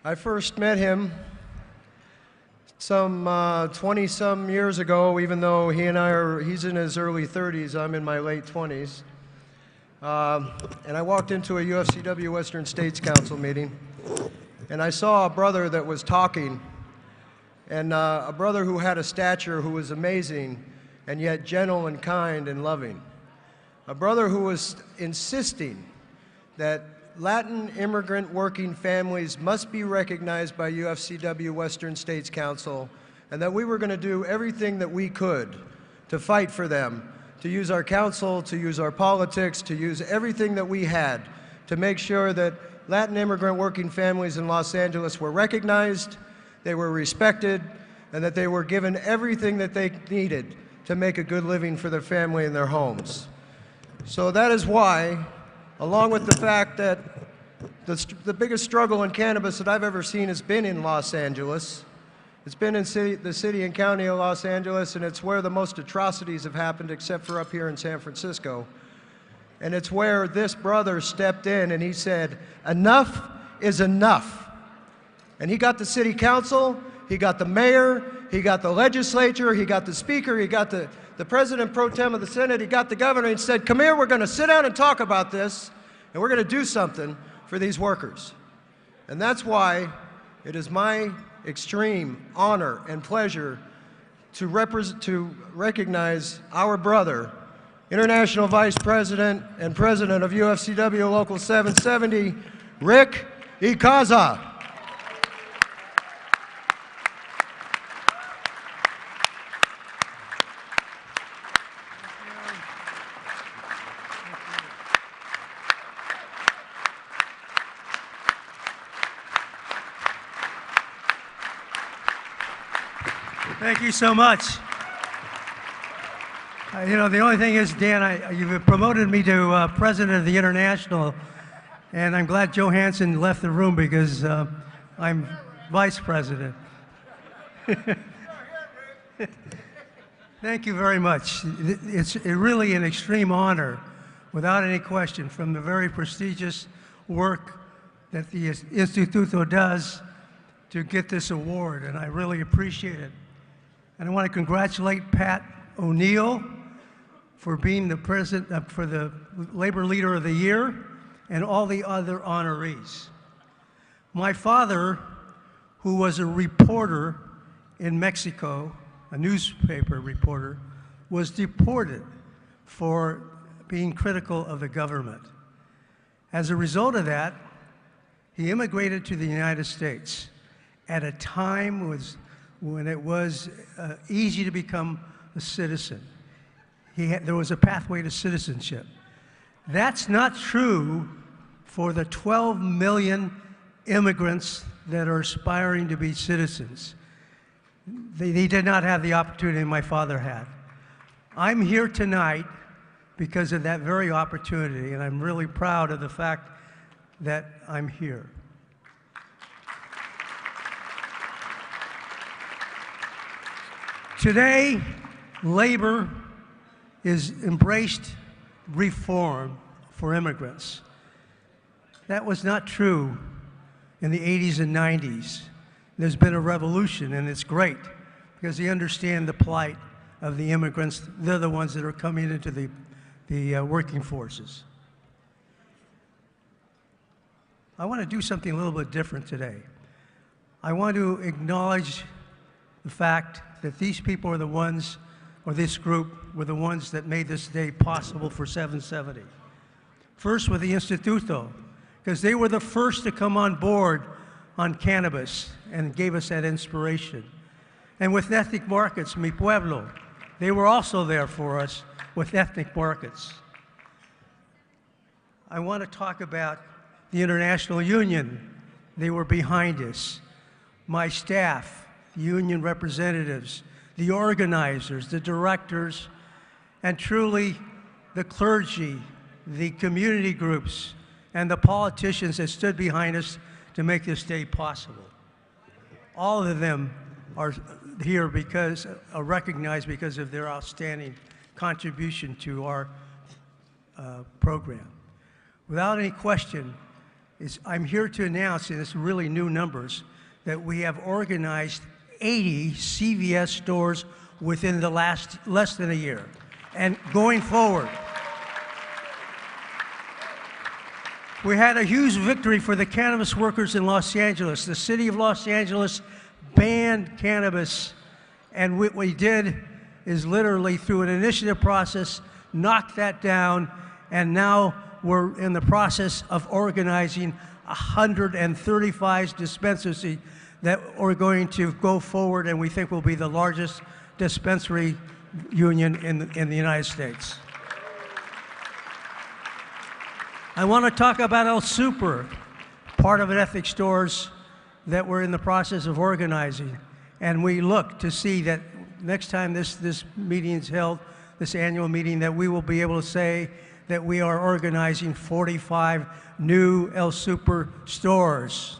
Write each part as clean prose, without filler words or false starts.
I first met him some 20-some years ago, even though he's in his early 30s, I'm in my late 20s. And I walked into a UFCW Western States Council meeting, and I saw a brother that was talking, and a brother who had a stature who was amazing, and yet gentle and kind and loving. A brother who was insisting that Latin immigrant working families must be recognized by UFCW Western States Council, and that we were going to do everything that we could to fight for them, to use our council, to use our politics, to use everything that we had to make sure that Latin immigrant working families in Los Angeles were recognized, they were respected, and that they were given everything that they needed to make a good living for their family and their homes. So that is why, along with the fact that the biggest struggle in cannabis that I've ever seen has been in Los Angeles. It's been in the city and county of Los Angeles, and it's where the most atrocities have happened, except for up here in San Francisco. And it's where this brother stepped in and he said, enough is enough. And he got the city council, he got the mayor, he got the legislature, he got the speaker, he got the president pro tem of the Senate, he got the governor, and said, come here, we're going to sit down and talk about this, and we're going to do something for these workers. And that's why it is my extreme honor and pleasure to recognize our brother, International Vice President and President of UFCW Local 770, Rick Icaza. Thank you so much. The only thing is, Dan, you've promoted me to president of the International, and I'm glad Joe Hansen left the room because I'm vice president. Thank you very much. It's really an extreme honor, without any question, from the very prestigious work that the Instituto does to get this award, and I really appreciate it. And I want to congratulate Pat O'Neill for being the president for the Labor Leader of the Year and all the other honorees. My father, who was a reporter in Mexico, a newspaper reporter, was deported for being critical of the government. As a result of that, he immigrated to the United States at a time when it was easy to become a citizen. There was a pathway to citizenship. That's not true for the 12 million immigrants that are aspiring to be citizens. They did not have the opportunity my father had. I'm here tonight because of that very opportunity, and I'm really proud of the fact that I'm here. Today, labor is embraced reform for immigrants. That was not true in the 80s and 90s. There's been a revolution, and it's great because they understand the plight of the immigrants. They're the ones that are coming into the working forces. I want to do something a little bit different today. I want to acknowledge the fact that these people are the ones, or this group, were the ones that made this day possible for 770. First with the Instituto, because they were the first to come on board on cannabis and gave us that inspiration. And with ethnic markets, Mi Pueblo, they were also there for us with ethnic markets. I want to talk about the International Union. They were behind us. My staff, the union representatives, the organizers, the directors, and truly the clergy, the community groups, and the politicians that stood behind us to make this day possible. All of them are here because are recognized because of their outstanding contribution to our program. Without any question, I'm here to announce, and it's really new numbers, that we have organized 80 CVS stores within the less than a year. And going forward, we had a huge victory for the cannabis workers in Los Angeles. The city of Los Angeles banned cannabis, and what we did is literally through an initiative process, knocked that down, and now we're in the process of organizing 135 dispensaries that are going to go forward, and we think will be the largest dispensary union in the United States. I want to talk about El Super, part of an ethics stores that we're in the process of organizing. And we look to see that next time this meeting is held, this annual meeting, that we will be able to say that we are organizing 45 new El Super stores.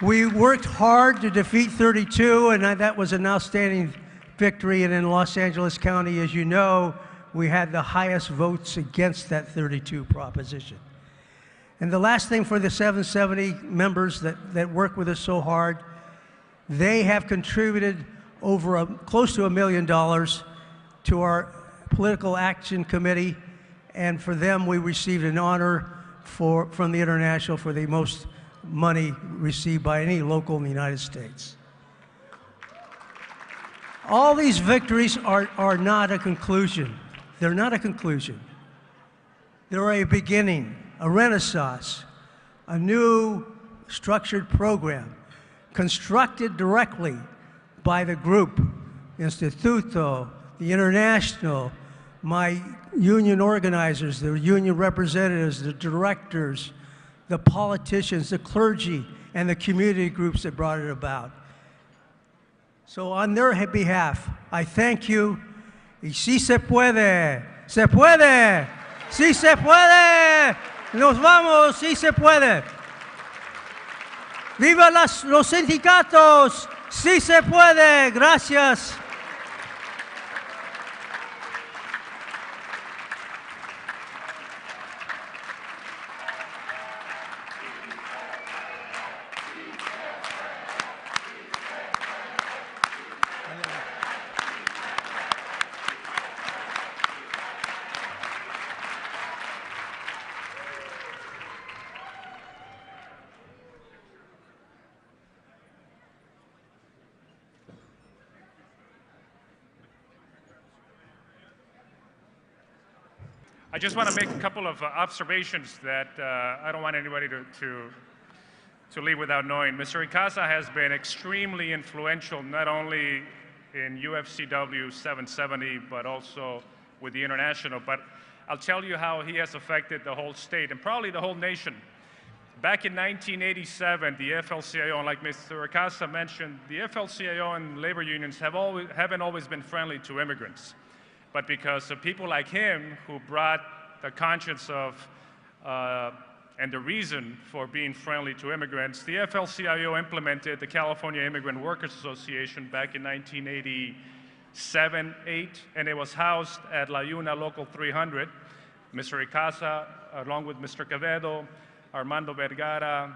We worked hard to defeat 32, and that was an outstanding victory. And in Los Angeles County, as you know, we had the highest votes against that 32 proposition. And the last thing for the 770 members that work with us so hard, they have contributed over close to $1 million to our political action committee, and for them we received an honor from the International for the most money received by any local in the United States. All these victories are not a conclusion. They're not a conclusion. They're a beginning, a renaissance, a new structured program constructed directly by the group, Instituto, the International, my union organizers, the union representatives, the directors, the politicians, the clergy, and the community groups that brought it about. So on their behalf, I thank you. Y sí se puede, se puede, sí se puede. Nos vamos, sí se puede. Viva los sindicatos, sí se puede. Gracias. I just want to make a couple of observations that I don't want anybody to leave without knowing. Mr. Icaza has been extremely influential, not only in UFCW 770, but also with the International. But I'll tell you how he has affected the whole state and probably the whole nation. Back in 1987, the AFL-CIO, and like Mr. Icaza mentioned, the AFL-CIO and labor unions haven't always been friendly to immigrants. But because of people like him who brought the conscience of and the reason for being friendly to immigrants, the AFL-CIO implemented the California Immigrant Workers Association back in 1987-8, and it was housed at La Yuna Local 300. Mr. Icaza, along with Mr. Quevedo, Armando Vergara,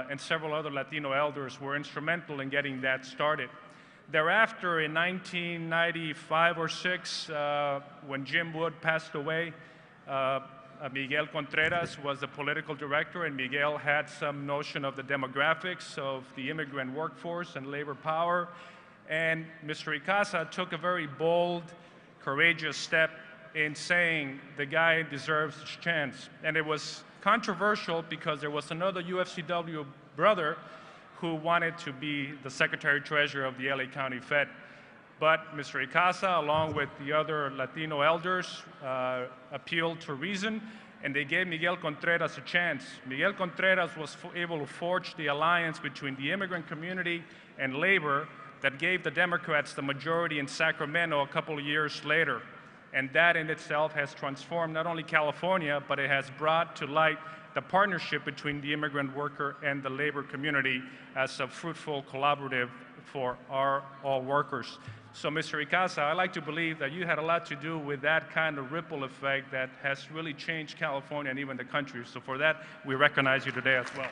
and several other Latino elders were instrumental in getting that started. Thereafter, in 1995 or 6, when Jim Wood passed away, Miguel Contreras was the political director, and Miguel had some notion of the demographics of the immigrant workforce and labor power. And Mr. Icaza took a very bold, courageous step in saying the guy deserves his chance. And it was controversial because there was another UFCW brother who wanted to be the Secretary-Treasurer of the LA County Fed. But Mr. Icaza, along with the other Latino elders, appealed to reason, and they gave Miguel Contreras a chance. Miguel Contreras was able to forge the alliance between the immigrant community and labor that gave the Democrats the majority in Sacramento a couple of years later. And that in itself has transformed not only California, but it has brought to light the partnership between the immigrant worker and the labor community as a fruitful collaborative for our all workers. So, Mr. Icaza, I like to believe that you had a lot to do with that kind of ripple effect that has really changed California and even the country. So for that, we recognize you today as well.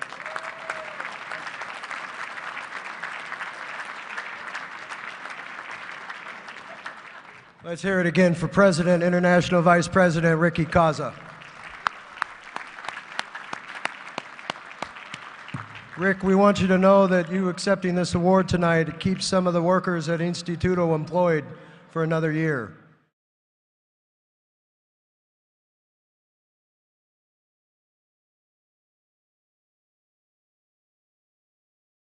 Let's hear it again for President, International Vice President Rick Icaza. Rick, we want you to know that you accepting this award tonight keeps some of the workers at Instituto employed for another year.